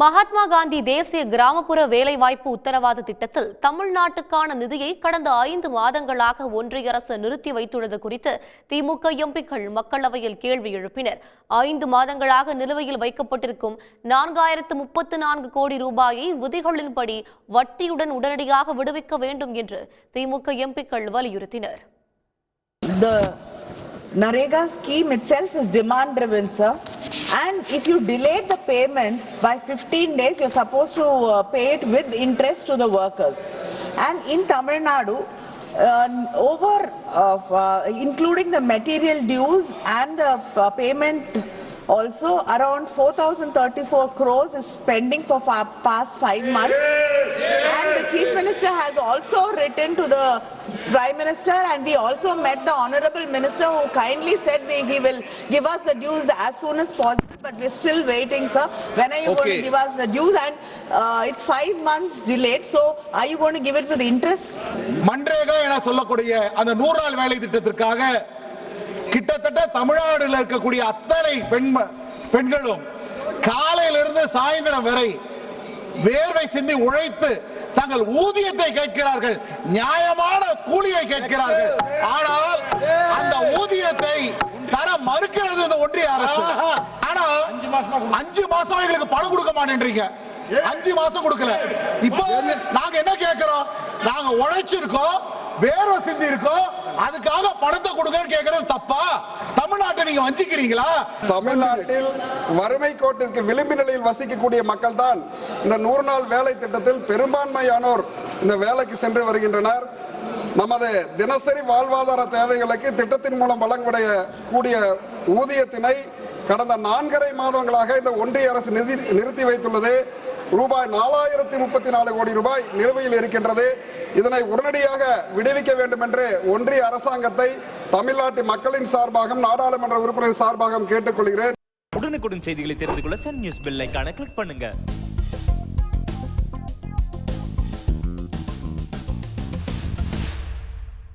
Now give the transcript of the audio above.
மகாத்மா காந்தி தேசிய கிராமப்புற வேலைவாய்ப்பு உத்தரவாத திட்டத்தில் தமிழ்நாட்டுக்கான நிதியை கடந்த 5 மாதங்களாக ஒன்றிய அரசு நிறுத்தி வைத்துள்ளது குறித்து திமுக எம்பிக்கள் மக்களவையில் கேள்வி எழுப்பினர். 5 மாதங்களாக நிலுவையில் வைக்கப்பட்டிருக்கும் 4034 கோடி ரூபாயை விதிகளின்படி வட்டியுடன் உடனடியாக விடுவிக்க வேண்டும் என்று திமுக எம்பிக்கள் வலியுறுத்தினர். Narega scheme itself is demand driven, sir, and if you delay the payment by 15 days you're supposed to pay it with interest to the workers. And in Tamil Nadu, including the material dues and the payment also, around 4034 crores is pending for past 5 months. And the Chief Minister has also written to the Prime Minister, and we also met the Honorable Minister who kindly said he will give us the dues as soon as possible, but we're still waiting, sir. When are you going to give us the dues? And it's 5 months delayed, so are you going to give it with interest? மன்றேகா என சொல்லக்கூடிய அந்த 100 நாள் வேலை திட்டத்திற்காக கிட்டத்தட்ட தமிழ்நாட்டில் இருக்கக்கூடிய அத்தனை பெண்களும் காலையிலிருந்து சாயந்தரம் வரை வேர்வை சிந்தி உழைத்து தங்கள் ஊதியத்தை கேட்கிறார்கள், நியாயமான கூலியை கேட்கிறார்கள். ஆனால் அந்த ஊதியத்தை தர மறுக்கிறது இந்த ஒன்றிய அரசு. ஆனா 5 மாசம் எங்களுக்கு பணம் கொடுக்க மாட்டேன்றீங்க. 5 மாசம் கொடுக்கல. இப்போ நாங்க என்ன கேட்கிறோம்? நாங்க உழைச்சிருக்கோம், வேர்வை சிந்தி இருக்கோம், அதுக்காக பணத்தை கொடுங்கன்னு கேட்கறது தப்பா? தமிழ்நாட்டை நீங்க வஞ்சிக்கிறீங்களா? தமிழ்நாட்டில் வறுமை கோட்டிற்கு விளிம்பு நிலையில் வசிக்கக்கூடிய மக்கள் தான் இந்த 100 நாள் வேலை திட்டத்தில் பெரும்பான்மையானோர் இந்த வேலைக்கு சென்று வருகின்றனர். நமது தினசரி வாழ்வாதார தேவைகளுக்கு திட்டத்தின் மூலம் வழங்கக்கூடிய ஊதியத்தினை கடந்த 4.5 மாதங்களாக இந்த ஒன்றிய அரசு நிறுத்தி வைத்துள்ளது. ரூபாய் 4034 கோடி ரூபாய் நிலுவையில் இருக்கின்றது. இதனை உடனடியாக விடுவிக்க வேண்டும் என்று ஒன்றிய அரசாங்கத்தை தமிழ்நாட்டு மக்களின் சார்பாகவும் நாடாளுமன்ற உறுப்பினர் சார்பாகவும் கேட்டுக்கொள்கிறேன். உடனுக்குடன் செய்திகளை தெரிந்து கொள்ள சன் நியூஸ் பெல் ஐகானை கிளிக் பண்ணுங்க.